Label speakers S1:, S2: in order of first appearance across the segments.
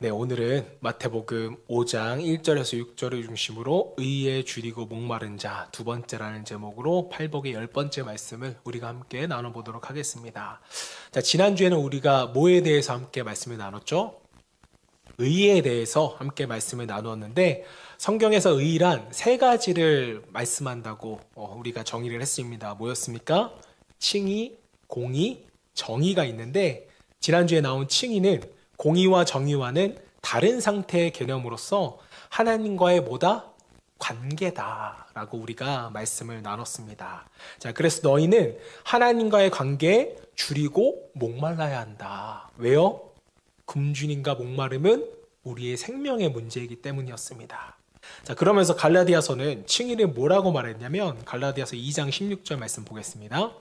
S1: 네, 오늘은 마태복음 5장 1절에서 6절을 중심으로 의에 줄이고 목마른 자 두 번째라는 제목으로 팔복의 10번째 말씀을 우리가 함께 나눠보도록 하겠습니다. 자, 지난주에는 우리가 뭐에 대해서 함께 말씀을 나눴죠? 의에 대해서 함께 말씀을 나누었는데 성경에서 의란 세 가지를 말씀한다고 우리가 정의를 했습니다. 뭐였습니까? 칭의, 공의, 정의가 있는데 지난주에 나온 칭의는 공의와 정의와는 다른 상태의 개념으로서 하나님과의 뭐다? 관계다라고 우리가 말씀을 나눴습니다. 자, 그래서 너희는 하나님과의 관계에 줄이고 목말라야 한다. 왜요? 굶주림과 목마름은 우리의 생명의 문제이기 때문이었습니다. 자, 그러면서 갈라디아서는 칭의를 뭐라고 말했냐면 갈라디아서 2장 16절 말씀 보겠습니다.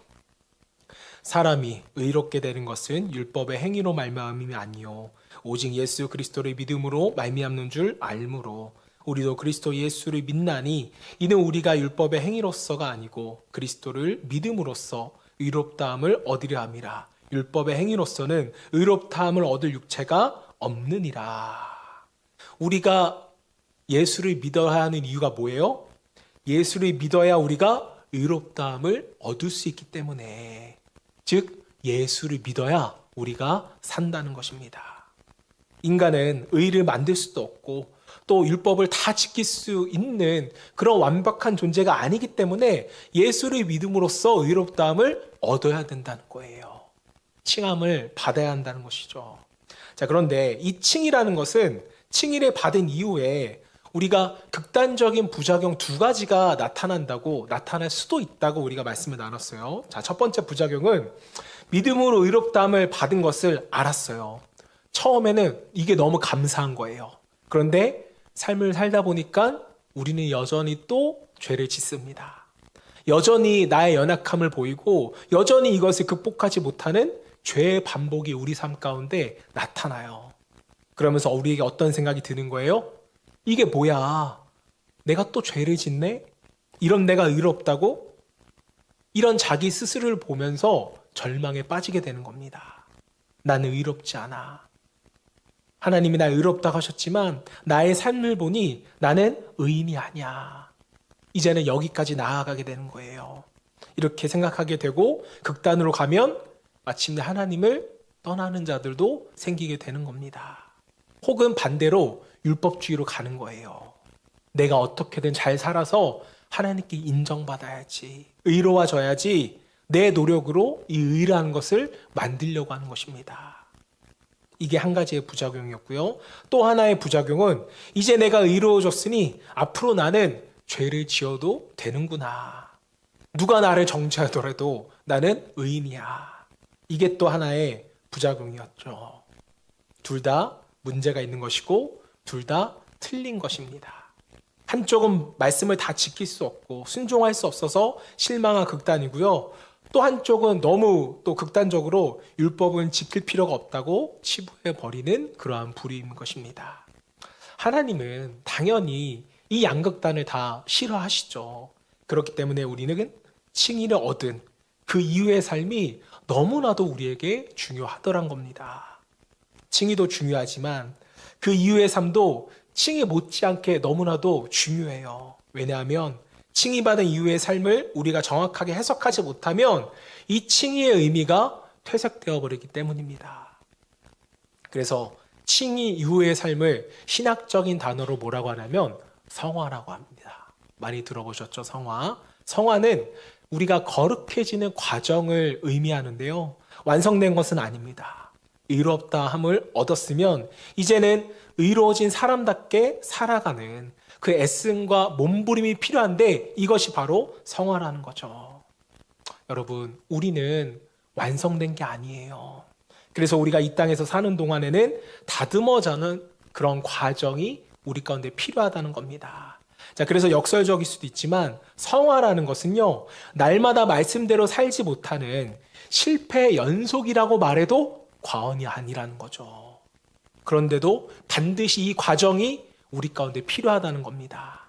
S1: 사람이 의롭게 되는 것은 율법의 행위로 말미암음이 아니요 오직 예수 그리스도를 믿음으로 말미암는 줄 알므로 우리도 그리스도 예수를 믿나니 이는 우리가 율법의 행위로서가 아니고 그리스도를 믿음으로써 의롭다함을 얻으려 함이라. 율법의 행위로서는 의롭다함을 얻을 육체가 없느니라. 우리가 예수를 믿어야 하는 이유가 뭐예요? 예수를 믿어야 우리가 의롭다함을 얻을 수 있기 때문에, 즉 예수를 믿어야 우리가 산다는 것입니다. 인간은 의를 만들 수도 없고 또 율법을 다 지킬 수 있는 그런 완벽한 존재가 아니기 때문에 예수를 믿음으로써 의롭다함을 얻어야 된다는 거예요. 칭함을 받아야 한다는 것이죠. 자, 그런데 이 칭이라는 것은 칭의를 받은 이후에 우리가 극단적인 부작용 두 가지가 나타날 수도 있다고 우리가 말씀을 나눴어요. 자, 첫 번째 부작용은 믿음으로 의롭다함을 받은 것을 알았어요. 처음에는 이게 너무 감사한 거예요. 그런데 삶을 살다 보니까 우리는 여전히 또 죄를 짓습니다. 여전히 나의 연약함을 보이고 여전히 이것을 극복하지 못하는 죄의 반복이 우리 삶 가운데 나타나요. 그러면서 우리에게 어떤 생각이 드는 거예요? 이게 뭐야? 내가 또 죄를 짓네? 이런 내가 의롭다고? 이런 자기 스스로를 보면서 절망에 빠지게 되는 겁니다. 나는 의롭지 않아. 하나님이 날 의롭다고 하셨지만 나의 삶을 보니 나는 의인이 아니야. 이제는 여기까지 나아가게 되는 거예요. 이렇게 생각하게 되고 극단으로 가면 마침내 하나님을 떠나는 자들도 생기게 되는 겁니다. 혹은 반대로 율법주의로 가는 거예요. 내가 어떻게든 잘 살아서 하나님께 인정받아야지, 의로워져야지 내 노력으로 이 의라는 것을 만들려고 하는 것입니다. 이게 한 가지의 부작용이었고요. 또 하나의 부작용은 이제 내가 의로워졌으니 앞으로 나는 죄를 지어도 되는구나. 누가 나를 정죄하더라도 나는 의인이야. 이게 또 하나의 부작용이었죠. 둘 다 문제가 있는 것이고 둘 다 틀린 것입니다. 한쪽은 말씀을 다 지킬 수 없고 순종할 수 없어서 실망한 극단이고요. 또 한쪽은 너무 또 극단적으로 율법은 지킬 필요가 없다고 치부해버리는 그러한 불의인 것입니다. 하나님은 당연히 이 양극단을 다 싫어하시죠. 그렇기 때문에 우리는 칭의를 얻은 그 이후의 삶이 너무나도 우리에게 중요하더란 겁니다. 칭의도 중요하지만 그 이후의 삶도 칭의 못지않게 너무나도 중요해요. 왜냐하면 칭의받은 이후의 삶을 우리가 정확하게 해석하지 못하면 이 칭의의 의미가 퇴색되어 버리기 때문입니다. 그래서 칭의 이후의 삶을 신학적인 단어로 뭐라고 하냐면 성화라고 합니다. 많이 들어보셨죠? 성화. 성화는 우리가 거룩해지는 과정을 의미하는데요. 완성된 것은 아닙니다. 의롭다함을 얻었으면 이제는 의로워진 사람답게 살아가는 그 애씀과 몸부림이 필요한데 이것이 바로 성화라는 거죠. 여러분, 우리는 완성된 게 아니에요. 그래서 우리가 이 땅에서 사는 동안에는 다듬어가는 그런 과정이 우리 가운데 필요하다는 겁니다. 자, 그래서 역설적일 수도 있지만 성화라는 것은요, 날마다 말씀대로 살지 못하는 실패의 연속이라고 말해도 과언이 아니라는 거죠. 그런데도 반드시 이 과정이 우리 가운데 필요하다는 겁니다.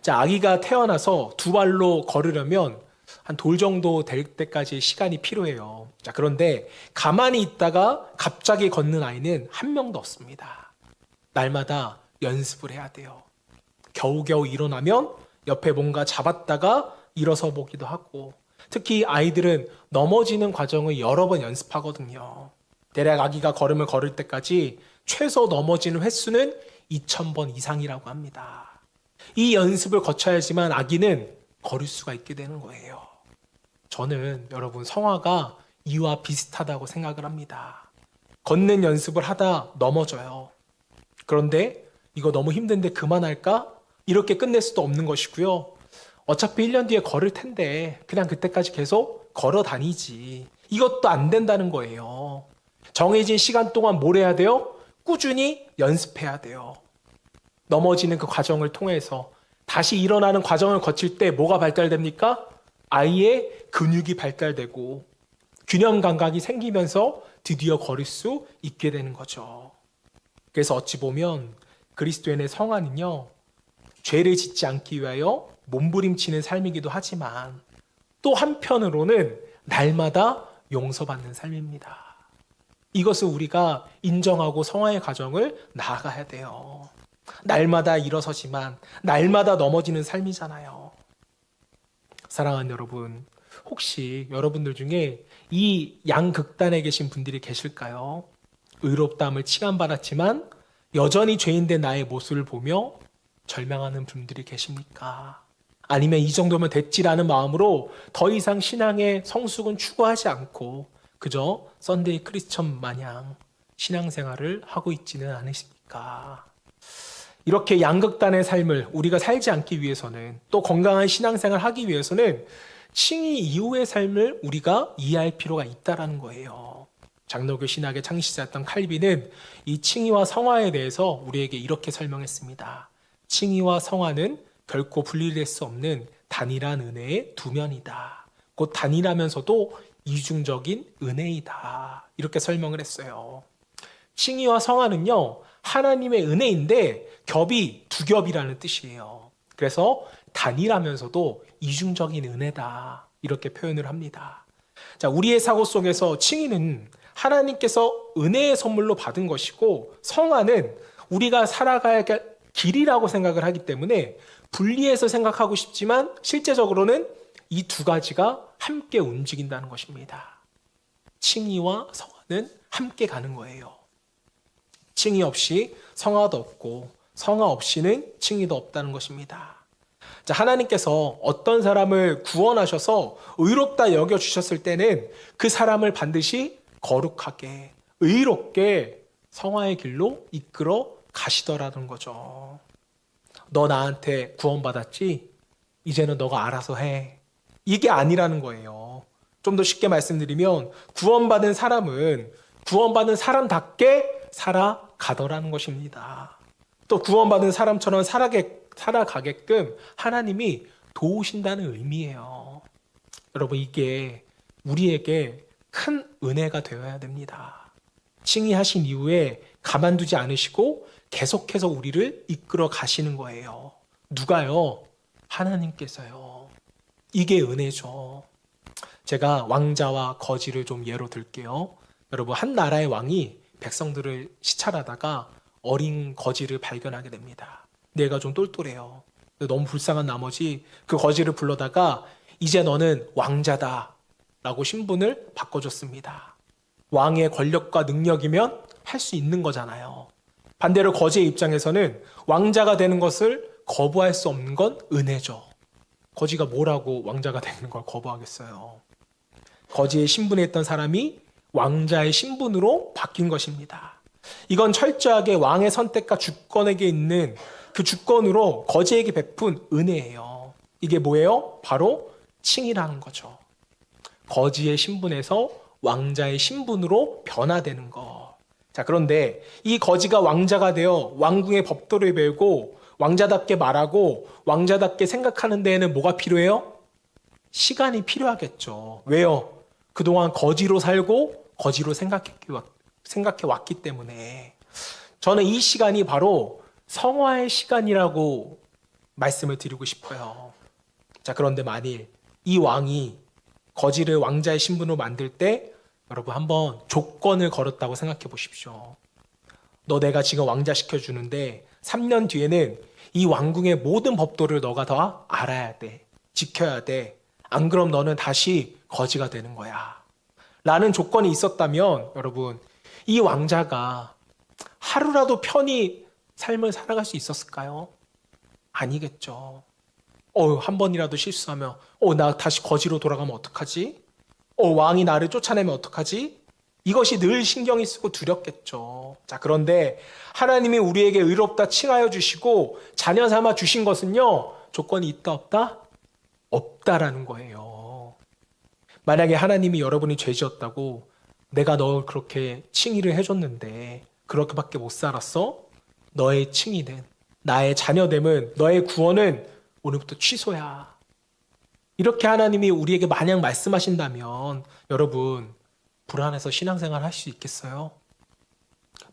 S1: 자, 아기가 태어나서 두 발로 걸으려면 한 돌 정도 될 때까지 시간이 필요해요. 자, 그런데 가만히 있다가 갑자기 걷는 아이는 한 명도 없습니다. 날마다 연습을 해야 돼요. 겨우겨우 일어나면 옆에 뭔가 잡았다가 일어서 보기도 하고, 특히 아이들은 넘어지는 과정을 여러 번 연습하거든요. 대략 아기가 걸음을 걸을 때까지 최소 넘어지는 횟수는 2000번 이상이라고 합니다. 이 연습을 거쳐야지만 아기는 걸을 수가 있게 되는 거예요. 저는 여러분 성화가 이와 비슷하다고 생각을 합니다. 걷는 연습을 하다 넘어져요. 그런데 이거 너무 힘든데 그만할까? 이렇게 끝낼 수도 없는 것이고요. 어차피 1년 뒤에 걸을 텐데 그냥 그때까지 계속 걸어 다니지. 이것도 안 된다는 거예요. 정해진 시간 동안 뭘 해야 돼요? 꾸준히 연습해야 돼요. 넘어지는 그 과정을 통해서 다시 일어나는 과정을 거칠 때 뭐가 발달됩니까? 아이의 근육이 발달되고 균형 감각이 생기면서 드디어 걸을 수 있게 되는 거죠. 그래서 어찌 보면 그리스도인의 성화는요, 죄를 짓지 않기 위하여 몸부림치는 삶이기도 하지만 또 한편으로는 날마다 용서받는 삶입니다. 이것을 우리가 인정하고 성화의 과정을 나아가야 돼요. 날마다 일어서지만 날마다 넘어지는 삶이잖아요. 사랑하는 여러분, 혹시 여러분들 중에 이 양극단에 계신 분들이 계실까요? 의롭다함을 칭함받았지만 여전히 죄인된 나의 모습을 보며 절망하는 분들이 계십니까? 아니면 이 정도면 됐지라는 마음으로 더 이상 신앙의 성숙은 추구하지 않고 그저 썬데이 크리스천 마냥 신앙생활을 하고 있지는 않으십니까? 이렇게 양극단의 삶을 우리가 살지 않기 위해서는, 또 건강한 신앙생활을 하기 위해서는 칭의 이후의 삶을 우리가 이해할 필요가 있다는 거예요. 장로교 신학의 창시자였던 칼빈은 이 칭의와 성화에 대해서 우리에게 이렇게 설명했습니다. 칭의와 성화는 결코 분리될 수 없는 단일한 은혜의 두 면이다. 곧 단일하면서도 이중적인 은혜이다. 이렇게 설명을 했어요. 칭의와 성화는요, 하나님의 은혜인데 겹이 두 겹이라는 뜻이에요. 그래서 단일하면서도 이중적인 은혜다. 이렇게 표현을 합니다. 자, 우리의 사고 속에서 칭의는 하나님께서 은혜의 선물로 받은 것이고, 성화는 우리가 살아가야 할 길이라고 생각을 하기 때문에 분리해서 생각하고 싶지만 실제적으로는 이 두 가지가 함께 움직인다는 것입니다. 칭의와 성화는 함께 가는 거예요. 칭의 없이 성화도 없고 성화 없이는 칭의도 없다는 것입니다. 자, 하나님께서 어떤 사람을 구원하셔서 의롭다 여겨주셨을 때는 그 사람을 반드시 거룩하게, 의롭게 성화의 길로 이끌어 가시더라는 거죠. 너 나한테 구원받았지? 이제는 너가 알아서 해. 이게 아니라는 거예요. 좀 더 쉽게 말씀드리면 구원받은 사람은 구원받은 사람답게 살아가더라는 것입니다. 또 구원받은 사람처럼 살아가게끔 하나님이 도우신다는 의미예요. 여러분, 이게 우리에게 큰 은혜가 되어야 됩니다. 칭의하신 이후에 가만두지 않으시고 계속해서 우리를 이끌어 가시는 거예요. 누가요? 하나님께서요. 이게 은혜죠. 제가 왕자와 거지를 좀 예로 들게요. 여러분, 한 나라의 왕이 백성들을 시찰하다가 어린 거지를 발견하게 됩니다. 얘가 좀 똘똘해요. 너무 불쌍한 나머지 그 거지를 불러다가 이제 너는 왕자다 라고 신분을 바꿔줬습니다. 왕의 권력과 능력이면 할 수 있는 거잖아요. 반대로 거지의 입장에서는 왕자가 되는 것을 거부할 수 없는 건 은혜죠. 거지가 뭐라고 왕자가 되는 걸 거부하겠어요. 거지의 신분에 있던 사람이 왕자의 신분으로 바뀐 것입니다. 이건 철저하게 왕의 선택과 주권에게 있는 그 주권으로 거지에게 베푼 은혜예요. 이게 뭐예요? 바로 칭의라는 거죠. 거지의 신분에서 왕자의 신분으로 변화되는 것. 자, 그런데 이 거지가 왕자가 되어 왕궁의 법도를 배우고 왕자답게 말하고 왕자답게 생각하는 데에는 뭐가 필요해요? 시간이 필요하겠죠. 왜요? 그동안 거지로 살고 거지로 생각해 왔기 때문에. 저는 이 시간이 바로 성화의 시간이라고 말씀을 드리고 싶어요. 자, 그런데 만일 이 왕이 거지를 왕자의 신분으로 만들 때 여러분 한번 조건을 걸었다고 생각해 보십시오. 너 내가 지금 왕자 시켜주는데 3년 뒤에는 이 왕궁의 모든 법도를 너가 다 알아야 돼. 지켜야 돼. 안 그럼 너는 다시 거지가 되는 거야. 라는 조건이 있었다면 여러분, 이 왕자가 하루라도 편히 삶을 살아갈 수 있었을까요? 아니겠죠. 한 번이라도 실수하면 나 다시 거지로 돌아가면 어떡하지? 왕이 나를 쫓아내면 어떡하지? 이것이 늘 신경이 쓰고 두렵겠죠. 자, 그런데 하나님이 우리에게 의롭다 칭하여 주시고 자녀 삼아 주신 것은요, 조건이 있다 없다? 없다라는 거예요. 만약에 하나님이 여러분이 죄 지었다고 내가 널 그렇게 칭의를 해줬는데 그렇게밖에 못 살았어? 너의 칭의는, 나의 자녀됨은, 너의 구원은 오늘부터 취소야. 이렇게 하나님이 우리에게 마냥 말씀하신다면 여러분, 불안해서 신앙생활 할 수 있겠어요?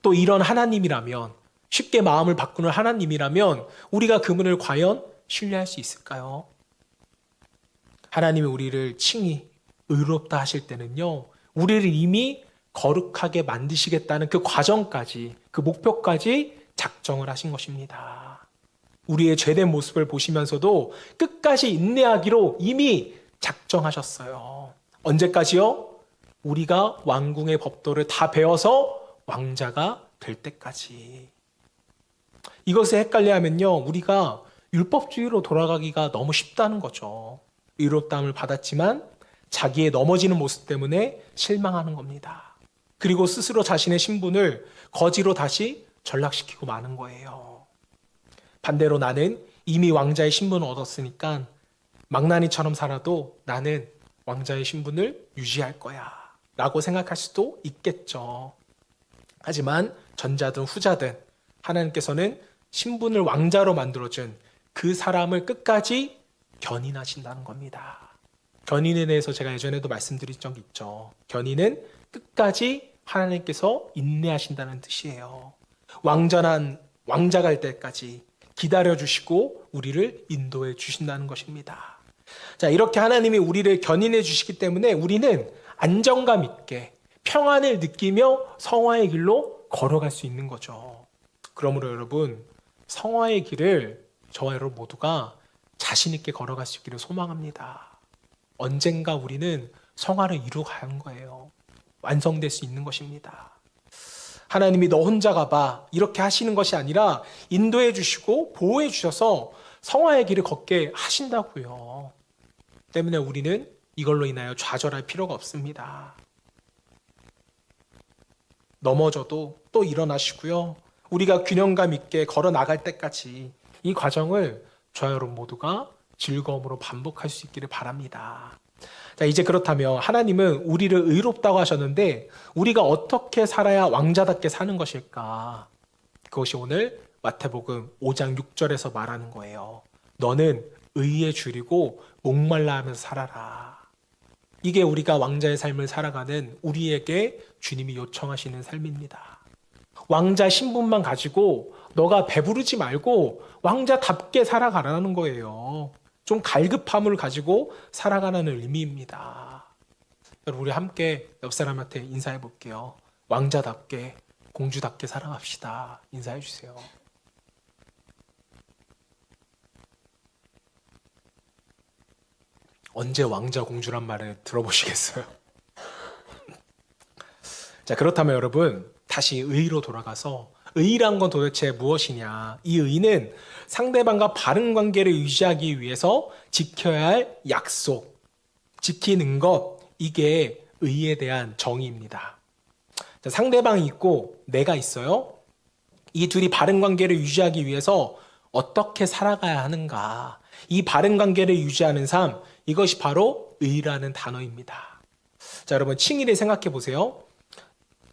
S1: 또 이런 하나님이라면, 쉽게 마음을 바꾸는 하나님이라면 우리가 그분을 과연 신뢰할 수 있을까요? 하나님이 우리를 칭히 의롭다 하실 때는요, 우리를 이미 거룩하게 만드시겠다는 그 과정까지, 그 목표까지 작정을 하신 것입니다. 우리의 죄된 모습을 보시면서도 끝까지 인내하기로 이미 작정하셨어요. 언제까지요? 우리가 왕궁의 법도를 다 배워서 왕자가 될 때까지. 이것을 헷갈려하면요, 우리가 율법주의로 돌아가기가 너무 쉽다는 거죠. 의롭다함을 받았지만 자기의 넘어지는 모습 때문에 실망하는 겁니다. 그리고 스스로 자신의 신분을 거지로 다시 전락시키고 마는 거예요. 반대로 나는 이미 왕자의 신분을 얻었으니까 망나니처럼 살아도 나는 왕자의 신분을 유지할 거야 라고 생각할 수도 있겠죠. 하지만 전자든 후자든 하나님께서는 신분을 왕자로 만들어준 그 사람을 끝까지 견인하신다는 겁니다. 견인에 대해서 제가 예전에도 말씀드린 적이 있죠. 견인은 끝까지 하나님께서 인내하신다는 뜻이에요. 왕자가 갈 때까지 기다려주시고 우리를 인도해 주신다는 것입니다. 자, 이렇게 하나님이 우리를 견인해 주시기 때문에 우리는 안정감 있게 평안을 느끼며 성화의 길로 걸어갈 수 있는 거죠. 그러므로 여러분, 성화의 길을 저와 여러분 모두가 자신 있게 걸어갈 수 있기를 소망합니다. 언젠가 우리는 성화를 이루어가야 하는 거예요. 완성될 수 있는 것입니다. 하나님이 너 혼자 가봐 이렇게 하시는 것이 아니라 인도해 주시고 보호해 주셔서 성화의 길을 걷게 하신다고요. 때문에 우리는 이걸로 인하여 좌절할 필요가 없습니다. 넘어져도 또 일어나시고요. 우리가 균형감 있게 걸어 나갈 때까지 이 과정을 저와 여러분 모두가 즐거움으로 반복할 수 있기를 바랍니다. 자, 이제 그렇다면 하나님은 우리를 의롭다고 하셨는데 우리가 어떻게 살아야 왕자답게 사는 것일까? 그것이 오늘 마태복음 5장 6절에서 말하는 거예요. 너는 의에 줄이고 목말라 하면서 살아라. 이게 우리가 왕자의 삶을 살아가는 우리에게 주님이 요청하시는 삶입니다. 왕자 신분만 가지고 너가 배부르지 말고 왕자답게 살아가라는 거예요. 좀 갈급함을 가지고 살아가는 의미입니다. 여러분, 우리 함께 옆 사람한테 인사해 볼게요. 왕자답게, 공주답게 살아갑시다. 인사해 주세요. 언제 왕자, 공주란 말을 들어보시겠어요? 자, 그렇다면 여러분, 다시 의로 돌아가서 의란 건 도대체 무엇이냐? 이 의는 상대방과 바른 관계를 유지하기 위해서 지켜야 할 약속, 지키는 것, 이게 의에 대한 정의입니다. 자, 상대방이 있고 내가 있어요. 이 둘이 바른 관계를 유지하기 위해서 어떻게 살아가야 하는가? 이 바른 관계를 유지하는 삶, 이것이 바로 의라는 단어입니다. 자, 여러분, 칭의를 생각해 보세요.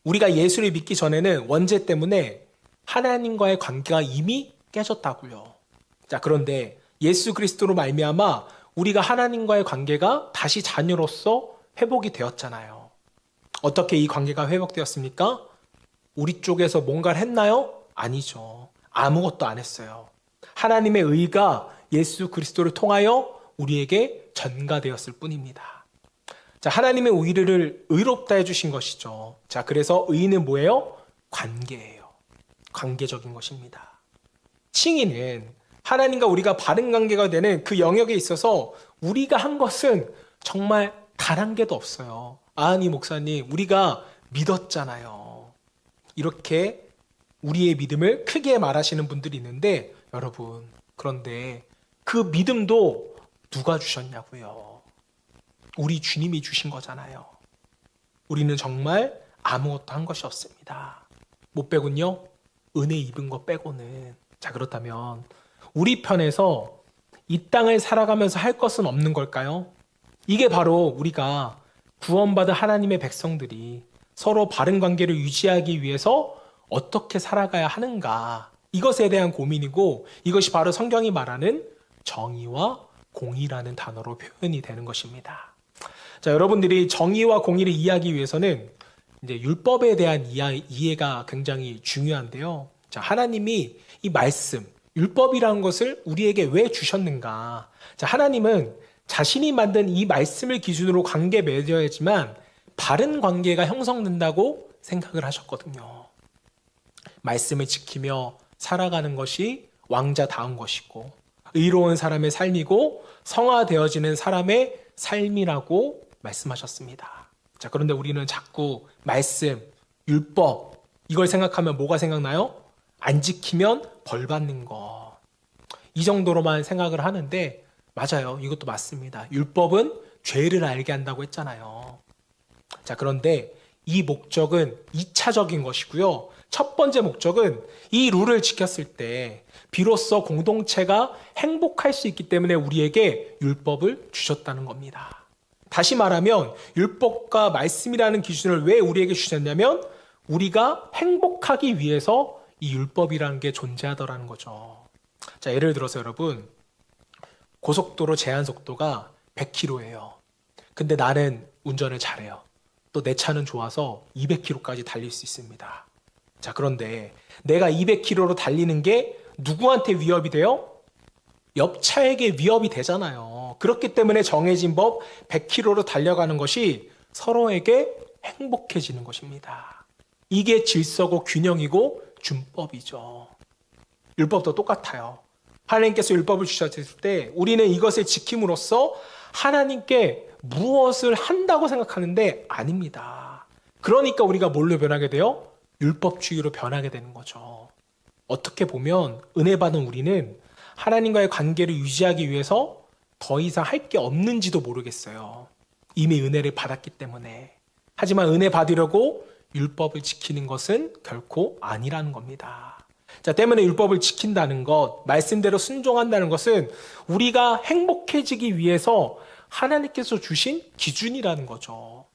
S1: 우리가 예수를 믿기 전에는 원죄 때문에 하나님과의 관계가 이미 깨졌다고요. 자, 그런데 예수 그리스도로 말미암아 우리가 하나님과의 관계가 다시 자녀로서 회복이 되었잖아요. 어떻게 이 관계가 회복되었습니까? 우리 쪽에서 뭔가를 했나요? 아니죠. 아무것도 안 했어요. 하나님의 의가 예수 그리스도를 통하여 우리에게 전가되었을 뿐입니다. 자, 하나님의 우리를 의롭다 해주신 것이죠. 자, 그래서 의는 뭐예요? 관계예요. 관계적인 것입니다. 칭의는 하나님과 우리가 바른 관계가 되는 그 영역에 있어서 우리가 한 것은 정말 단 한 개도 없어요. 아니 목사님, 우리가 믿었잖아요. 이렇게 우리의 믿음을 크게 말하시는 분들이 있는데, 여러분, 그런데 그 믿음도 누가 주셨냐고요? 우리 주님이 주신 거잖아요. 우리는 정말 아무것도 한 것이 없습니다. 못 빼군요. 은혜 입은 거 빼고는. 자, 그렇다면 우리 편에서 이 땅을 살아가면서 할 것은 없는 걸까요? 이게 바로 우리가 구원받은 하나님의 백성들이 서로 바른 관계를 유지하기 위해서 어떻게 살아가야 하는가, 이것에 대한 고민이고, 이것이 바로 성경이 말하는 정의와 공의라는 단어로 표현이 되는 것입니다. 자, 여러분들이 정의와 공의를 이해하기 위해서는 이제 율법에 대한 이해가 굉장히 중요한데요. 자, 하나님이 이 말씀, 율법이라는 것을 우리에게 왜 주셨는가? 자, 하나님은 자신이 만든 이 말씀을 기준으로 관계 맺어야지만 바른 관계가 형성된다고 생각을 하셨거든요. 말씀을 지키며 살아가는 것이 왕자다운 것이고, 의로운 사람의 삶이고 성화되어지는 사람의 삶이라고 말씀하셨습니다. 자, 그런데 우리는 자꾸 말씀, 율법, 이걸 생각하면 뭐가 생각나요? 안 지키면 벌 받는 거. 이 정도로만 생각을 하는데, 맞아요. 이것도 맞습니다. 율법은 죄를 알게 한다고 했잖아요. 자, 그런데 이 목적은 2차적인 것이고요. 첫 번째 목적은 이 룰을 지켰을 때 비로소 공동체가 행복할 수 있기 때문에 우리에게 율법을 주셨다는 겁니다. 다시 말하면 율법과 말씀이라는 기준을 왜 우리에게 주셨냐면 우리가 행복하기 위해서 이 율법이라는 게 존재하더라는 거죠. 자, 예를 들어서 여러분, 고속도로 제한 속도가 100km예요. 근데 나는 운전을 잘해요. 또 내 차는 좋아서 200km까지 달릴 수 있습니다. 자, 그런데 내가 200km로 달리는 게 누구한테 위협이 돼요? 옆 차에게 위협이 되잖아요. 그렇기 때문에 정해진 법 100km로 달려가는 것이 서로에게 행복해지는 것입니다. 이게 질서고 균형이고 준법이죠. 율법도 똑같아요. 하나님께서 율법을 주셨을 때 우리는 이것을 지킴으로써 하나님께 무엇을 한다고 생각하는데 아닙니다. 그러니까 우리가 뭘로 변하게 돼요? 율법주의로 변하게 되는 거죠. 어떻게 보면 은혜 받은 우리는 하나님과의 관계를 유지하기 위해서 더 이상 할 게 없는지도 모르겠어요. 이미 은혜를 받았기 때문에. 하지만 은혜 받으려고 율법을 지키는 것은 결코 아니라는 겁니다. 자, 때문에 율법을 지킨다는 것, 말씀대로 순종한다는 것은 우리가 행복해지기 위해서 하나님께서 주신 기준이라는 거죠.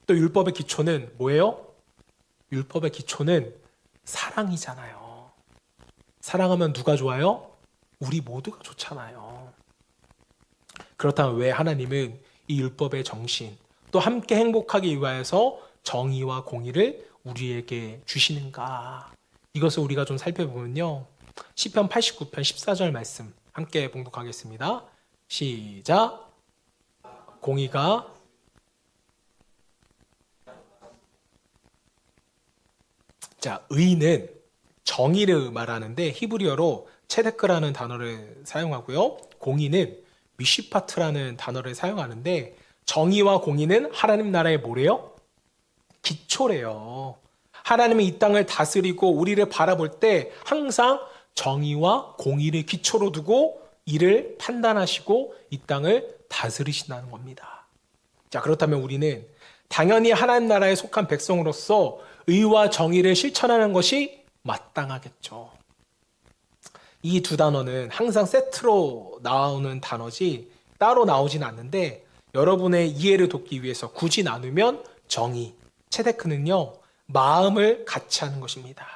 S1: 또 율법의 기초는 뭐예요? 율법의 기초는 사랑이잖아요. 사랑하면 누가 좋아요? 우리 모두가 좋잖아요. 그렇다면 왜 하나님은 이 율법의 정신, 또 함께 행복하기 위하여서 정의와 공의를 우리에게 주시는가? 이것을 우리가 좀 살펴보면요. 시편 89편 14절 말씀 함께 봉독하겠습니다. 시작. 공의가 자, 의는 정의를 말하는데 히브리어로 체데크라는 단어를 사용하고요. 공의는 미시파트라는 단어를 사용하는데 정의와 공의는 하나님 나라의 뭐래요? 기초래요. 하나님은 이 땅을 다스리고 우리를 바라볼 때 항상 정의와 공의를 기초로 두고 이를 판단하시고 이 땅을 다스리신다는 겁니다. 자, 그렇다면 우리는 당연히 하나님 나라에 속한 백성으로서 의와 정의를 실천하는 것이 마땅하겠죠. 이 두 단어는 항상 세트로 나오는 단어지 따로 나오진 않는데 여러분의 이해를 돕기 위해서 굳이 나누면 정의, 체데크는요, 마음을 같이 하는 것입니다.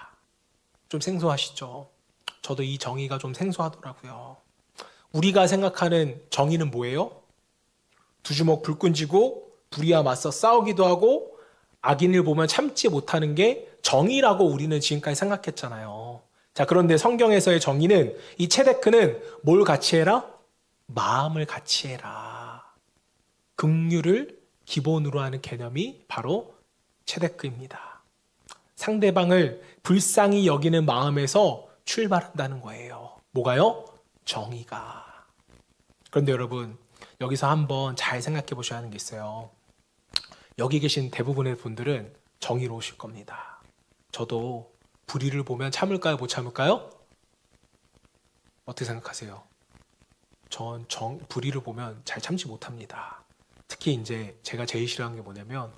S1: 좀 생소하시죠? 저도 이 정의가 좀 생소하더라고요. 우리가 생각하는 정의는 뭐예요? 두 주먹 불끈 쥐고 불의와 맞서 싸우기도 하고 악인을 보면 참지 못하는 게 정의라고 우리는 지금까지 생각했잖아요. 자, 그런데 성경에서의 정의는, 이 체데크는 뭘 같이 해라? 마음을 같이 해라. 긍휼을 기본으로 하는 개념이 바로 체데크입니다. 상대방을 불쌍히 여기는 마음에서 출발한다는 거예요. 뭐가요? 정의가. 그런데 여러분, 여기서 한번 잘 생각해 보셔야 하는 게 있어요. 여기 계신 대부분의 분들은 정의로우실 겁니다. 저도 불의를 보면 참을까요? 못 참을까요? 어떻게 생각하세요? 전 불의를 보면 잘 참지 못합니다. 특히 이제 제가 제일 싫어하는 게 뭐냐면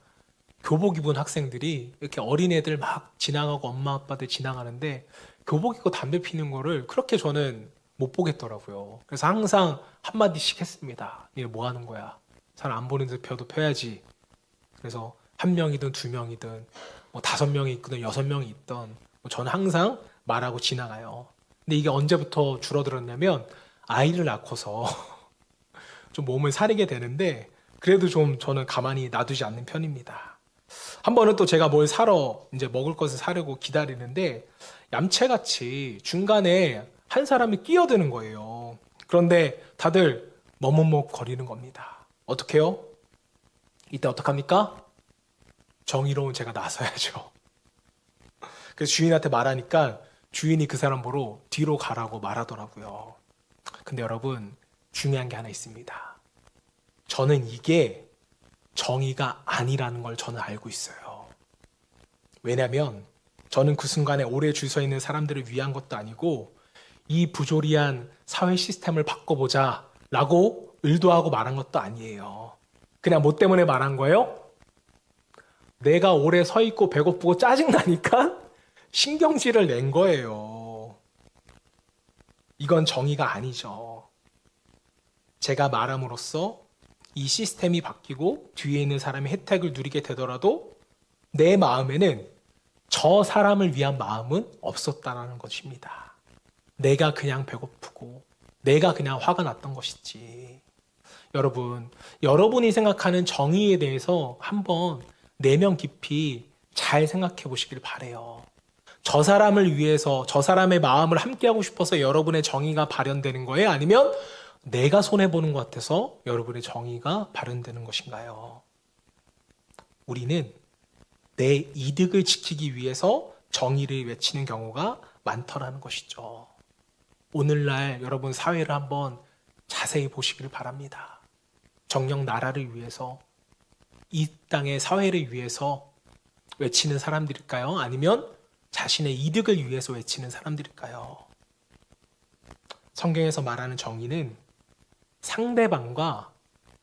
S1: 교복 입은 학생들이 이렇게 어린애들 막 지나가고 엄마 아빠들 지나가는데 교복 입고 담배 피는 거를 그렇게 저는 못 보겠더라고요. 그래서 항상 한마디씩 했습니다. 얘 뭐 하는 거야? 잘 안 보는 듯 펴도 펴야지. 그래서 한 명이든 두 명이든 뭐 5명이 있든 6명이 있든 뭐 저는 항상 말하고 지나가요. 근데 이게 언제부터 줄어들었냐면 아이를 낳고서 좀 몸을 사리게 되는데 그래도 좀 저는 가만히 놔두지 않는 편입니다. 한 번은 또 제가 뭘 사러 이제 먹을 것을 사려고 기다리는데 얌체같이 중간에 한 사람이 끼어드는 거예요. 그런데 다들 머뭇먹 거리는 겁니다. 어떡해요? 이때 어떡합니까? 정의로운 제가 나서야죠. 그래서 주인한테 말하니까 주인이 그 사람 보러 뒤로 가라고 말하더라고요. 근데 여러분, 중요한 게 하나 있습니다. 저는 이게 정의가 아니라는 걸 저는 알고 있어요. 왜냐면 저는 그 순간에 오래 줄 서 있는 사람들을 위한 것도 아니고 이 부조리한 사회 시스템을 바꿔보자 라고 의도하고 말한 것도 아니에요. 그냥 뭐 때문에 말한 거예요? 내가 오래 서 있고 배고프고 짜증나니까 신경질을 낸 거예요. 이건 정의가 아니죠. 제가 말함으로써 이 시스템이 바뀌고 뒤에 있는 사람이 혜택을 누리게 되더라도 내 마음에는 저 사람을 위한 마음은 없었다라는 것입니다. 내가 그냥 배고프고 내가 그냥 화가 났던 것이지. 여러분, 여러분이 생각하는 정의에 대해서 한번 내면 깊이 잘 생각해 보시길 바래요. 저 사람을 위해서 저 사람의 마음을 함께하고 싶어서 여러분의 정의가 발현되는 거예요? 아니면 내가 손해보는 것 같아서 여러분의 정의가 발현되는 것인가요? 우리는 내 이득을 지키기 위해서 정의를 외치는 경우가 많더라는 것이죠. 오늘날 여러분 사회를 한번 자세히 보시길 바랍니다. 정녕 나라를 위해서, 이 땅의 사회를 위해서 외치는 사람들일까요? 아니면 자신의 이득을 위해서 외치는 사람들일까요? 성경에서 말하는 정의는 상대방과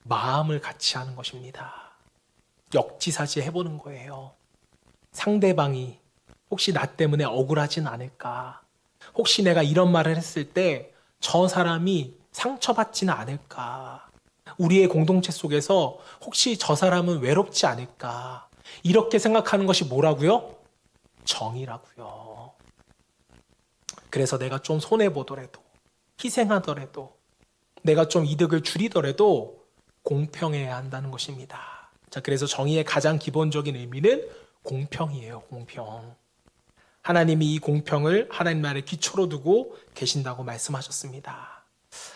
S1: 마음을 같이 하는 것입니다. 역지사지 해보는 거예요. 상대방이 혹시 나 때문에 억울하진 않을까? 혹시 내가 이런 말을 했을 때 저 사람이 상처받지는 않을까? 우리의 공동체 속에서 혹시 저 사람은 외롭지 않을까? 이렇게 생각하는 것이 뭐라고요? 정의라고요. 그래서 내가 좀 손해보더라도, 희생하더라도, 내가 좀 이득을 줄이더라도 공평해야 한다는 것입니다. 자, 그래서 정의의 가장 기본적인 의미는 공평이에요, 공평. 하나님이 이 공평을 하나님 나라의 기초로 두고 계신다고 말씀하셨습니다.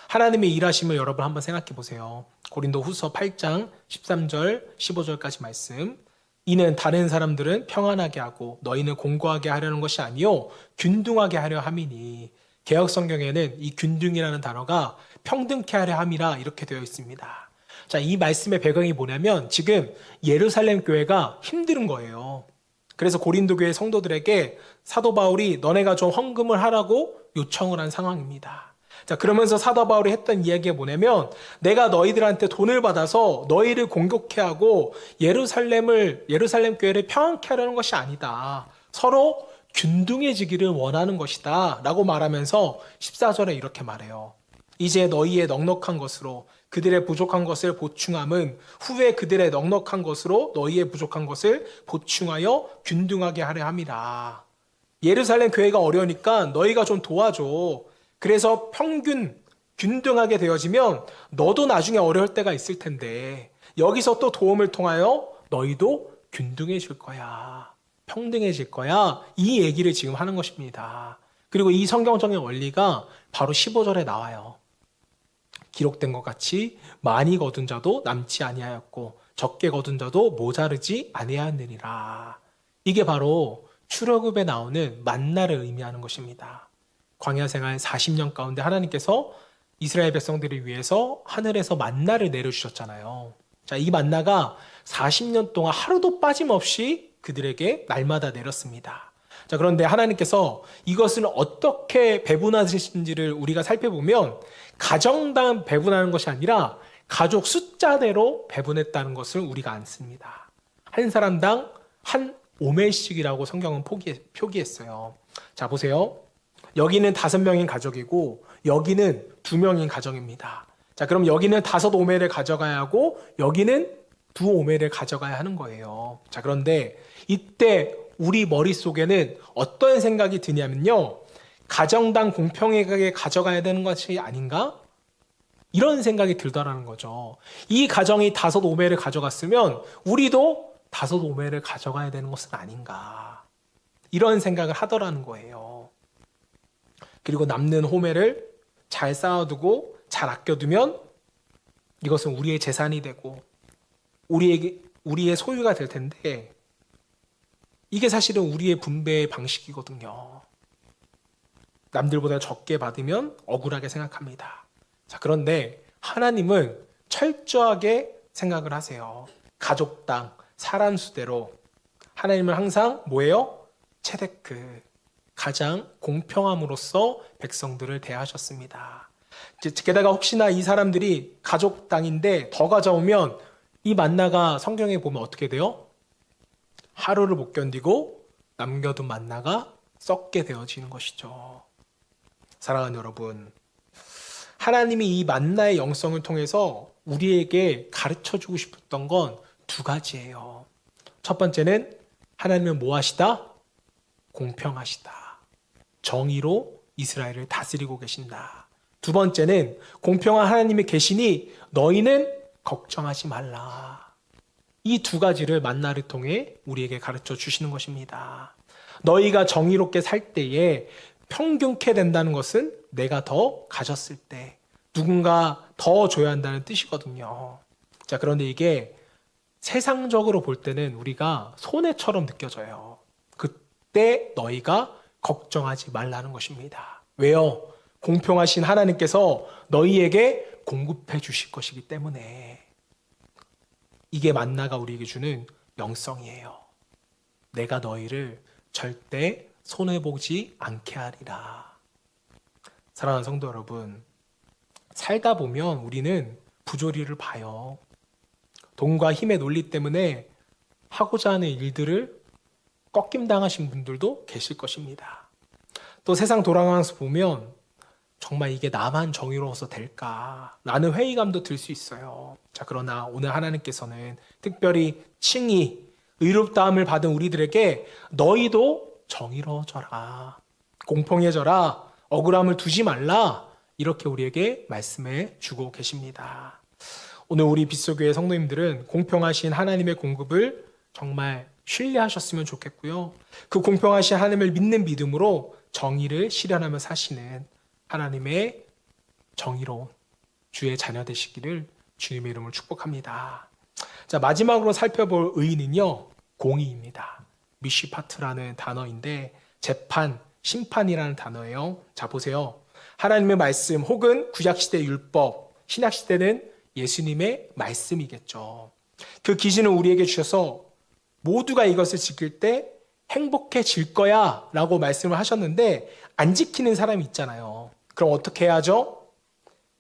S1: 하나님의 일하심을 여러분 한번 생각해 보세요. 고린도 후서 8장 13절 15절까지 말씀. 이는 다른 사람들은 평안하게 하고 너희는 공고하게 하려는 것이 아니요 균등하게 하려 함이니. 개역 성경에는 이 균등이라는 단어가 평등케 하려 함이라 이렇게 되어 있습니다. 자, 이 말씀의 배경이 뭐냐면 지금 예루살렘 교회가 힘든 거예요. 그래서 고린도 교회 성도들에게 사도 바울이 너네가 좀 헌금을 하라고 요청을 한 상황입니다. 자, 그러면서 사도 바울이 했던 이야기가 뭐냐면 내가 너희들한테 돈을 받아서 너희를 공격해 하고 예루살렘 교회를 평안케 하려는 것이 아니다. 서로 균등해지기를 원하는 것이다 라고 말하면서 14절에 이렇게 말해요. 이제 너희의 넉넉한 것으로 그들의 부족한 것을 보충함은 후에 그들의 넉넉한 것으로 너희의 부족한 것을 보충하여 균등하게 하려 함이라. 예루살렘 교회가 어려우니까 너희가 좀 도와줘. 그래서 평균 균등하게 되어지면 너도 나중에 어려울 때가 있을 텐데 여기서 또 도움을 통하여 너희도 균등해질 거야. 평등해질 거야. 이 얘기를 지금 하는 것입니다. 그리고 이 성경적인 원리가 바로 15절에 나와요. 기록된 것 같이 많이 거둔 자도 남지 아니하였고 적게 거둔 자도 모자르지 아니하였느니라. 이게 바로 출애굽에 나오는 만나를 의미하는 것입니다. 광야 생활 40년 가운데 하나님께서 이스라엘 백성들을 위해서 하늘에서 만나를 내려주셨잖아요. 자, 이 만나가 40년 동안 하루도 빠짐없이 그들에게 날마다 내렸습니다. 자, 그런데 하나님께서 이것을 어떻게 배분하시는지를 우리가 살펴보면 가정당 배분하는 것이 아니라 가족 숫자대로 배분했다는 것을 우리가 않습니다. 한 사람당 한 오멜씩이라고 성경은 표기했어요. 자, 보세요. 여기는 5명인 가족이고 여기는 2명인 가정입니다. 자, 그럼 여기는 5오멜을 가져가야 하고 여기는 2오멜을 가져가야 하는 거예요. 자, 그런데 이때 우리 머릿속에는 어떤 생각이 드냐면요. 가정당 공평하게 가져가야 되는 것이 아닌가? 이런 생각이 들더라는 거죠. 이 가정이 5오멜을 가져갔으면 우리도 5오멜을 가져가야 되는 것은 아닌가? 이런 생각을 하더라는 거예요. 그리고 남는 호멜을 잘 쌓아두고 잘 아껴두면 이것은 우리의 재산이 되고 우리의 소유가 될 텐데 이게 사실은 우리의 분배의 방식이거든요. 남들보다 적게 받으면 억울하게 생각합니다. 자, 그런데 하나님은 철저하게 생각을 하세요. 가족당, 사람 수대로. 하나님은 항상 뭐예요? 체데크, 가장 공평함으로써 백성들을 대하셨습니다. 게다가 혹시나 이 사람들이 가족당인데 더 가져오면 이 만나가 성경에 보면 어떻게 돼요? 하루를 못 견디고 남겨둔 만나가 썩게 되어지는 것이죠. 사랑하는 여러분, 하나님이 이 만나의 영성을 통해서 우리에게 가르쳐주고 싶었던 건 2가지예요. 첫 번째는 하나님은 뭐 하시다? 공평하시다. 정의로 이스라엘을 다스리고 계신다. 2번째는 공평한 하나님이 계시니 너희는 걱정하지 말라. 이 2가지를 만나를 통해 우리에게 가르쳐 주시는 것입니다. 너희가 정의롭게 살 때에 평균케 된다는 것은 내가 더 가졌을 때 누군가 더 줘야 한다는 뜻이거든요. 자, 그런데 이게 세상적으로 볼 때는 우리가 손해처럼 느껴져요. 그때 너희가 걱정하지 말라는 것입니다. 왜요? 공평하신 하나님께서 너희에게 공급해 주실 것이기 때문에. 이게 만나가 우리에게 주는 영성이에요. 내가 너희를 절대 손해보지 않게 하리라. 사랑하는 성도 여러분, 살다 보면 우리는 부조리를 봐요. 돈과 힘의 논리 때문에 하고자 하는 일들을 꺾임당하신 분들도 계실 것입니다. 또 세상 돌아가면서 보면 정말 이게 나만 정의로워서 될까? 라는 회의감도 들 수 있어요. 자, 그러나 오늘 하나님께서는 특별히 칭의, 의롭다함을 받은 우리들에게 너희도 정의로워져라, 공평해져라, 억울함을 두지 말라, 이렇게 우리에게 말씀해 주고 계십니다. 오늘 우리 빗소교회 성도님들은 공평하신 하나님의 공급을 정말 신뢰하셨으면 좋겠고요. 그 공평하신 하나님을 믿는 믿음으로 정의를 실현하며 사시는 하나님의 정의로운 주의 자녀 되시기를 주님의 이름으로 축복합니다. 자, 마지막으로 살펴볼 의의는요, 공의입니다. 미시파트라는 단어인데 재판, 심판이라는 단어예요. 자, 보세요. 하나님의 말씀 혹은 구약시대 율법, 신약시대는 예수님의 말씀이겠죠. 그 기준을 우리에게 주셔서 모두가 이것을 지킬 때 행복해질 거야 라고 말씀을 하셨는데 안 지키는 사람이 있잖아요. 그럼 어떻게 해야죠?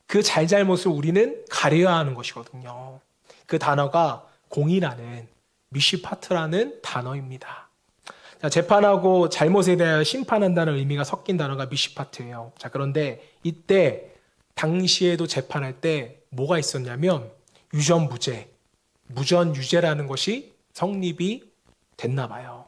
S1: 그 잘잘못을 우리는 가려야 하는 것이거든요. 그 단어가 공의라는 미시파트라는 단어입니다. 자, 재판하고 잘못에 대하여 심판한다는 의미가 섞인 단어가 미시파트예요. 자, 그런데 이때 당시에도 재판할 때 뭐가 있었냐면 유전무죄, 무전유죄라는 것이 성립이 됐나 봐요.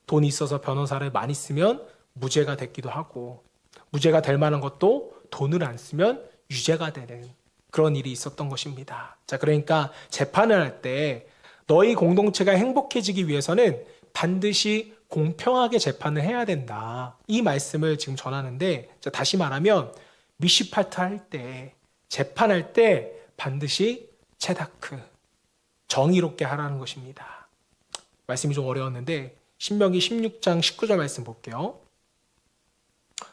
S1: 돈이 있어서 변호사를 많이 쓰면 무죄가 됐기도 하고 무죄가 될 만한 것도 돈을 안 쓰면 유죄가 되는 그런 일이 있었던 것입니다. 자, 그러니까 재판을 할 때 너희 공동체가 행복해지기 위해서는 반드시 공평하게 재판을 해야 된다. 이 말씀을 지금 전하는데, 자, 다시 말하면 미시파트 할 때, 재판할 때 반드시 체다크, 정의롭게 하라는 것입니다. 말씀이 좀 어려웠는데 신명기 16장 19절 말씀 볼게요.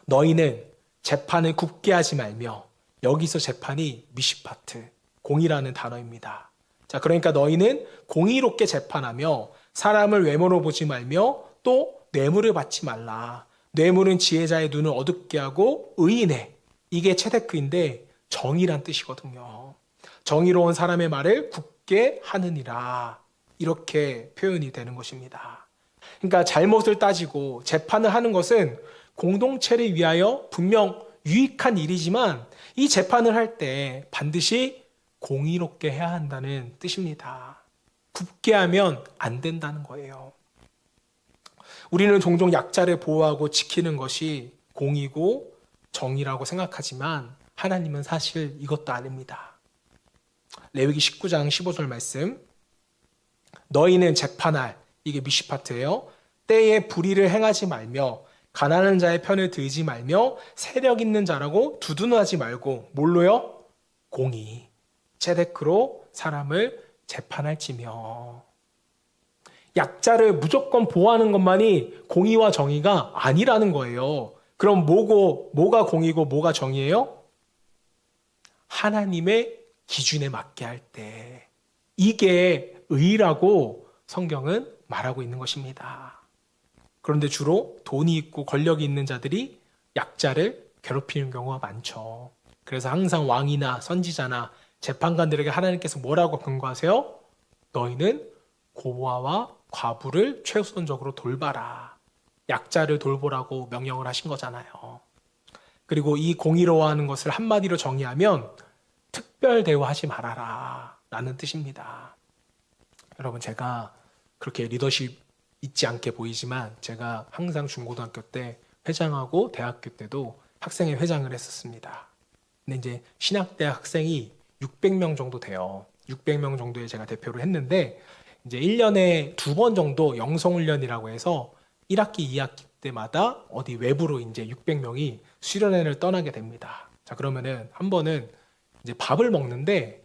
S1: 너희는 재판을 굽게 하지 말며, 여기서 재판이 미시파트, 공의라는 단어입니다. 자, 그러니까 너희는 공의롭게 재판하며 사람을 외모로 보지 말며 또 뇌물을 받지 말라. 뇌물은 지혜자의 눈을 어둡게 하고 의인의, 이게 체데크인데 정의란 뜻이거든요. 정의로운 사람의 말을 굽게 하느니라. 이렇게 표현이 되는 것입니다. 그러니까 잘못을 따지고 재판을 하는 것은 공동체를 위하여 분명 유익한 일이지만 이 재판을 할 때 반드시 공의롭게 해야 한다는 뜻입니다. 굽게 하면 안 된다는 거예요. 우리는 종종 약자를 보호하고 지키는 것이 공의고 정의라고 생각하지만 하나님은 사실 이것도 아닙니다. 레위기 19장 15절 말씀, 너희는 재판할, 이게 미시파트예요. 때에 불의를 행하지 말며 가난한 자의 편을 들지 말며 세력 있는 자라고 두둔하지 말고, 뭘로요? 공의, 체데크로 사람을 재판할지며. 약자를 무조건 보호하는 것만이 공의와 정의가 아니라는 거예요. 그럼 뭐가 공의고 뭐가 정의예요? 하나님의 기준에 맞게 할 때, 이게 의라고 성경은 말하고 있는 것입니다. 그런데 주로 돈이 있고 권력이 있는 자들이 약자를 괴롭히는 경우가 많죠. 그래서 항상 왕이나 선지자나 재판관들에게 하나님께서 뭐라고 권고하세요? 너희는 고아와 과부를 최우선적으로 돌봐라. 약자를 돌보라고 명령을 하신 거잖아요. 그리고 이 공의로워하는 것을 한마디로 정의하면 특별 대우하지 말아라 라는 뜻입니다. 여러분, 제가 그렇게 리더십 있지 않게 보이지만 제가 항상 중고등학교 때 회장하고 대학교 때도 학생회 회장을 했었습니다. 근데 이제 신학대학 학생이 600명 정도 돼요. 600명 정도에 제가 대표를 했는데 이제 1년에 2번 정도 영성훈련이라고 해서 1학기, 2학기 때마다 어디 외부로 이제 600명이 수련회를 떠나게 됩니다. 자, 그러면은 한 번은 이제 밥을 먹는데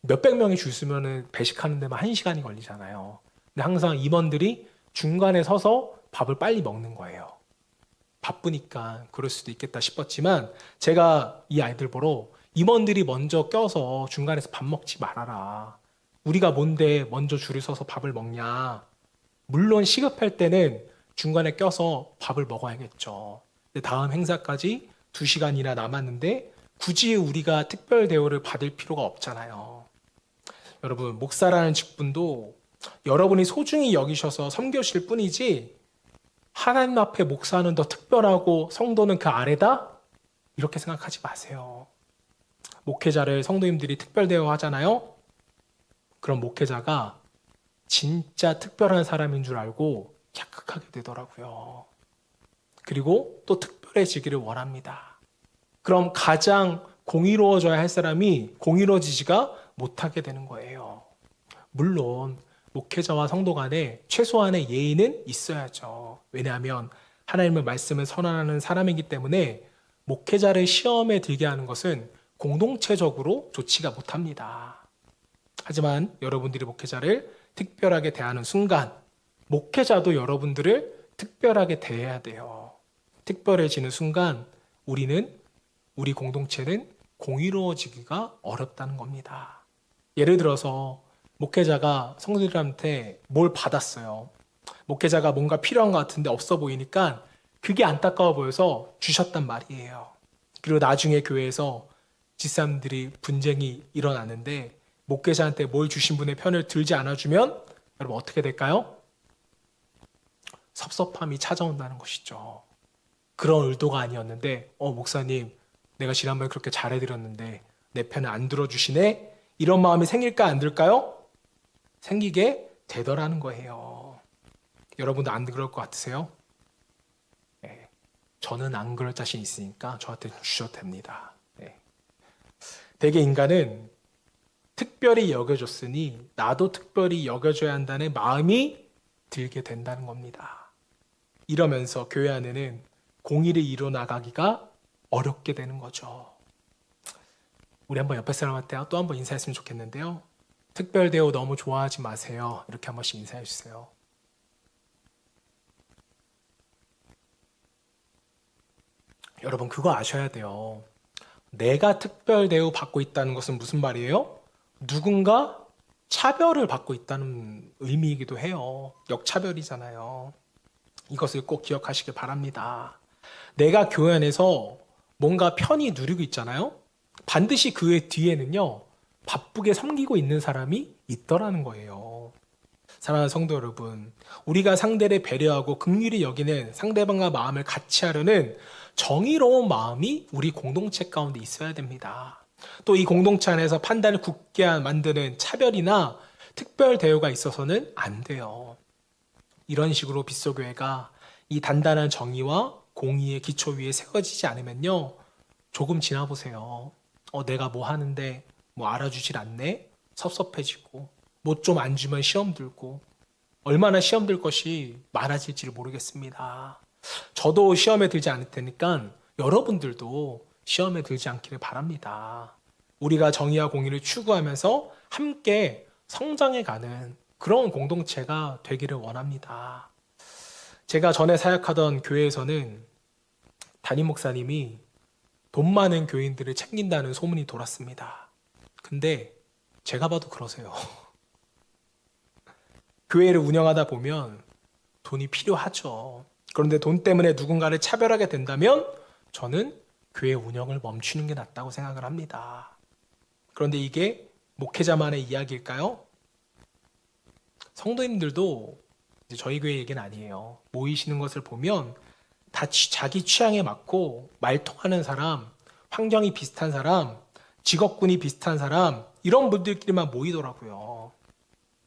S1: 몇백 명이 줄 서면은 배식하는 데만 1시간이 걸리잖아요. 근데 항상 임원들이 중간에 서서 밥을 빨리 먹는 거예요. 바쁘니까 그럴 수도 있겠다 싶었지만 제가 이 아이들 보러 임원들이 먼저 껴서 중간에서 밥 먹지 말아라. 우리가 뭔데 먼저 줄을 서서 밥을 먹냐. 물론 시급할 때는 중간에 껴서 밥을 먹어야겠죠. 근데 다음 행사까지 2시간이나 남았는데 굳이 우리가 특별 대우를 받을 필요가 없잖아요. 여러분, 목사라는 직분도 여러분이 소중히 여기셔서 섬겨주실 뿐이지 하나님 앞에 목사는 더 특별하고 성도는 그 아래다? 이렇게 생각하지 마세요. 목회자를 성도님들이 특별 대우하잖아요. 그럼 목회자가 진짜 특별한 사람인 줄 알고 착각하게 되더라고요. 그리고 또 특별해지기를 원합니다. 그럼 가장 공의로워져야 할 사람이 공의로워지지가 못하게 되는 거예요. 물론 목회자와 성도 간에 최소한의 예의는 있어야죠. 왜냐하면 하나님의 말씀을 선언하는 사람이기 때문에 목회자를 시험에 들게 하는 것은 공동체적으로 좋지가 못합니다. 하지만 여러분들이 목회자를 특별하게 대하는 순간 목회자도 여러분들을 특별하게 대해야 돼요. 특별해지는 순간 우리 공동체는 공의로워지기가 어렵다는 겁니다. 예를 들어서 목회자가 성도들한테 뭘 받았어요. 목회자가 뭔가 필요한 것 같은데 없어 보이니까 그게 안타까워 보여서 주셨단 말이에요. 그리고 나중에 교회에서 집사람들이 분쟁이 일어나는데 목회자한테 뭘 주신 분의 편을 들지 않아주면 여러분 어떻게 될까요? 섭섭함이 찾아온다는 것이죠. 그런 의도가 아니었는데 목사님 내가 지난번에 그렇게 잘해드렸는데 내 편을 안 들어주시네? 이런 마음이 생길까 안 들까요? 생기게 되더라는 거예요. 여러분도 안 그럴 것 같으세요? 네. 저는 안 그럴 자신 있으니까 저한테 주셔도 됩니다. 네. 대개 인간은 특별히 여겨줬으니 나도 특별히 여겨줘야 한다는 마음이 들게 된다는 겁니다. 이러면서 교회 안에는 공의를 이뤄나가기가 어렵게 되는 거죠. 우리 한번 옆에 사람한테 또 한번 인사했으면 좋겠는데요. 특별 대우 너무 좋아하지 마세요. 이렇게 한 번씩 인사해 주세요. 여러분 그거 아셔야 돼요. 내가 특별 대우 받고 있다는 것은 무슨 말이에요? 누군가 차별을 받고 있다는 의미이기도 해요. 역차별이잖아요. 이것을 꼭 기억하시길 바랍니다. 내가 교회 안에서 뭔가 편히 누리고 있잖아요. 반드시 그 뒤에는요, 바쁘게 섬기고 있는 사람이 있더라는 거예요. 사랑하는 성도 여러분, 우리가 상대를 배려하고 긍휼히 여기는 상대방과 마음을 같이 하려는 정의로운 마음이 우리 공동체 가운데 있어야 됩니다. 또 이 공동체 안에서 판단을 굳게 만드는 차별이나 특별 대우가 있어서는 안 돼요. 이런 식으로 빗소교회가 이 단단한 정의와 공의의 기초 위에 세워지지 않으면요, 조금 지나보세요. 내가 뭐 하는데 뭐 알아주질 않네? 섭섭해지고, 뭐 좀 안 주면 시험 들고, 얼마나 시험 들 것이 많아질지 모르겠습니다. 저도 시험에 들지 않을 테니까 여러분들도 시험에 들지 않기를 바랍니다. 우리가 정의와 공의를 추구하면서 함께 성장해가는 그런 공동체가 되기를 원합니다. 제가 전에 사역하던 교회에서는 담임 목사님이 돈 많은 교인들을 챙긴다는 소문이 돌았습니다. 근데 제가 봐도 그러세요. 교회를 운영하다 보면 돈이 필요하죠. 그런데 돈 때문에 누군가를 차별하게 된다면 저는 교회 운영을 멈추는 게 낫다고 생각을 합니다. 그런데 이게 목회자만의 이야기일까요? 성도님들도 이제 저희 교회 얘기는 아니에요. 모이시는 것을 보면 다 자기 취향에 맞고 말통하는 사람, 환경이 비슷한 사람, 직업군이 비슷한 사람, 이런 분들끼리만 모이더라고요.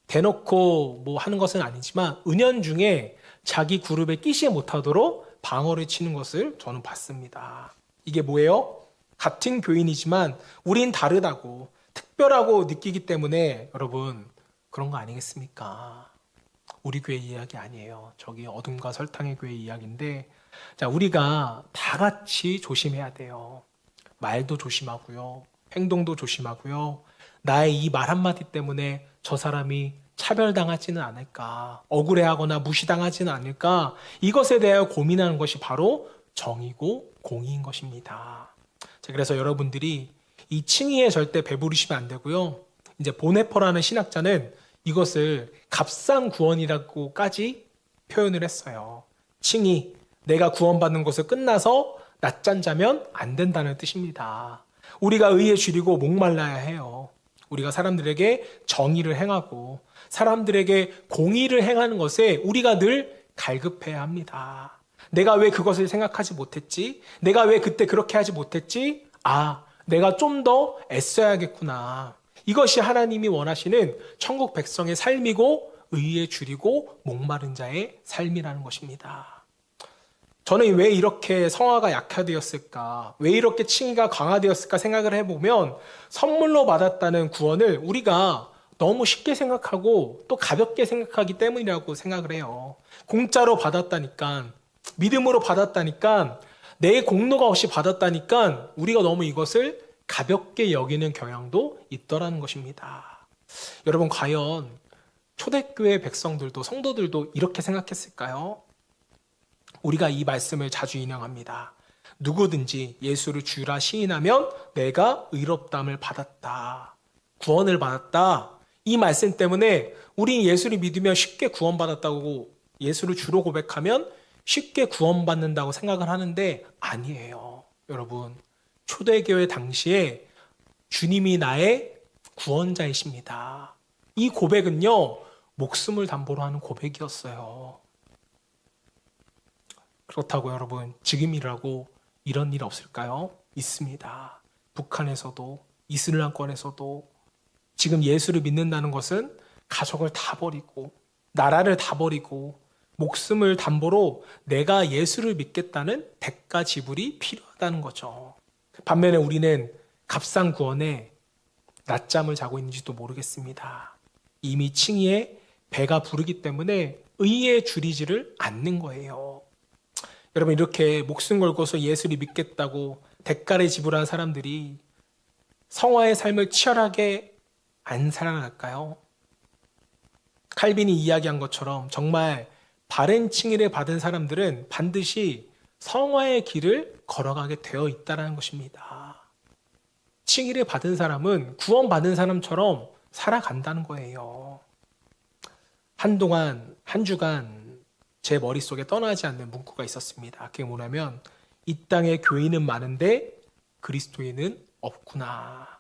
S1: 대놓고 뭐 하는 것은 아니지만 은연중에 자기 그룹에 끼지 못하도록 방어를 치는 것을 저는 봤습니다. 이게 뭐예요? 같은 교인이지만 우린 다르다고, 특별하고 느끼기 때문에 여러분 그런 거 아니겠습니까? 우리 교회 이야기 아니에요. 저기 어둠과 설탕의 교회 이야기인데, 자, 우리가 다 같이 조심해야 돼요. 말도 조심하고요. 행동도 조심하고요. 나의 이 말 한마디 때문에 저 사람이 차별당하지는 않을까, 억울해하거나 무시당하지는 않을까, 이것에 대하여 고민하는 것이 바로 정의고 공의인 것입니다. 자, 그래서 여러분들이 이 칭의에 절대 배부르시면 안 되고요. 이제 보네퍼라는 신학자는 이것을 값상구원이라고까지 표현을 했어요. 칭의, 내가 구원받는 것을 끝나서 낮잠 자면 안 된다는 뜻입니다. 우리가 의에 줄이고 목말라야 해요. 우리가 사람들에게 정의를 행하고 사람들에게 공의를 행하는 것에 우리가 늘 갈급해야 합니다. 내가 왜 그것을 생각하지 못했지? 내가 왜 그때 그렇게 하지 못했지? 내가 좀 더 애써야겠구나. 이것이 하나님이 원하시는 천국 백성의 삶이고 의에 줄이고 목마른 자의 삶이라는 것입니다. 저는 왜 이렇게 성화가 약화되었을까? 왜 이렇게 칭의가 강화되었을까 생각을 해보면 선물로 받았다는 구원을 우리가 너무 쉽게 생각하고 또 가볍게 생각하기 때문이라고 생각을 해요. 공짜로 받았다니까, 믿음으로 받았다니까, 내 공로가 없이 받았다니까 우리가 너무 이것을 가볍게 여기는 경향도 있더라는 것입니다. 여러분, 과연 초대교회 백성들도 성도들도 이렇게 생각했을까요? 우리가 이 말씀을 자주 인용합니다. 누구든지 예수를 주라 시인하면 내가 의롭다함을 받았다, 구원을 받았다. 이 말씀 때문에 우리 예수를 믿으면 쉽게 구원받았다고, 예수를 주로 고백하면 쉽게 구원받는다고 생각을 하는데 아니에요. 여러분, 초대교회 당시에 주님이 나의 구원자이십니다. 이 고백은요, 목숨을 담보로 하는 고백이었어요. 그렇다고 여러분, 지금이라고 이런 일 없을까요? 있습니다. 북한에서도, 이슬람권에서도 지금 예수를 믿는다는 것은 가족을 다 버리고 나라를 다 버리고 목숨을 담보로 내가 예수를 믿겠다는 대가 지불이 필요하다는 거죠. 반면에 우리는 값상구원에 낮잠을 자고 있는지도 모르겠습니다. 이미 칭의에 배가 부르기 때문에 의에 줄이지를 않는 거예요. 여러분, 이렇게 목숨 걸고서 예수를 믿겠다고 대가를 지불한 사람들이 성화의 삶을 치열하게 안 살아갈까요? 칼빈이 이야기한 것처럼 정말 바른 칭의를 받은 사람들은 반드시 성화의 길을 걸어가게 되어 있다는 것입니다. 칭의를 받은 사람은 구원받은 사람처럼 살아간다는 거예요. 한동안, 한 주간 제 머릿속에 떠나지 않는 문구가 있었습니다. 그게 뭐냐면 이 땅에 교인은 많은데 그리스도인은 없구나.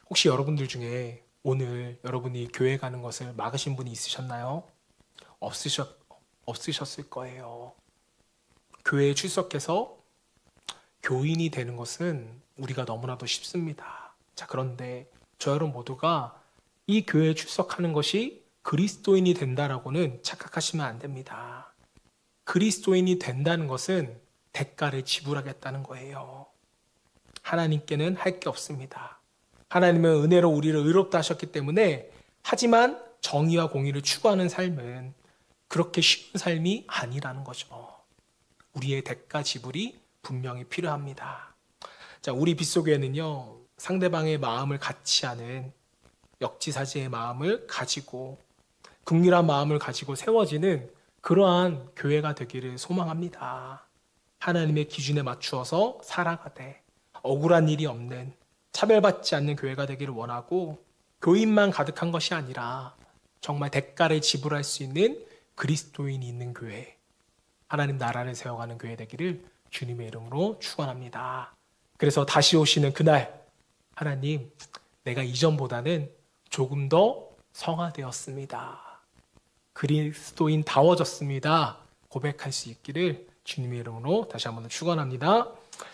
S1: 혹시 여러분들 중에 오늘 여러분이 교회 가는 것을 막으신 분이 있으셨나요? 없으셨을 거예요. 교회에 출석해서 교인이 되는 것은 우리가 너무나도 쉽습니다. 자, 그런데 저 여러분 모두가 이 교회에 출석하는 것이 그리스도인이 된다라고는 착각하시면 안 됩니다. 그리스도인이 된다는 것은 대가를 지불하겠다는 거예요. 하나님께는 할 게 없습니다. 하나님은 은혜로 우리를 의롭다 하셨기 때문에, 하지만 정의와 공의를 추구하는 삶은 그렇게 쉬운 삶이 아니라는 거죠. 우리의 대가 지불이 분명히 필요합니다. 자, 우리 빗속에는요, 상대방의 마음을 같이 하는 역지사지의 마음을 가지고 긍휼한 마음을 가지고 세워지는 그러한 교회가 되기를 소망합니다. 하나님의 기준에 맞추어서 살아가되 억울한 일이 없는, 차별받지 않는 교회가 되기를 원하고, 교인만 가득한 것이 아니라 정말 대가를 지불할 수 있는 그리스도인이 있는 교회, 하나님 나라를 세워가는 교회 되기를 주님의 이름으로 축원합니다. 그래서 다시 오시는 그날, 하나님, 내가 이전보다는 조금 더 성화되었습니다. 그리스도인다워졌습니다. 고백할 수 있기를 주님의 이름으로 다시 한번 축원합니다.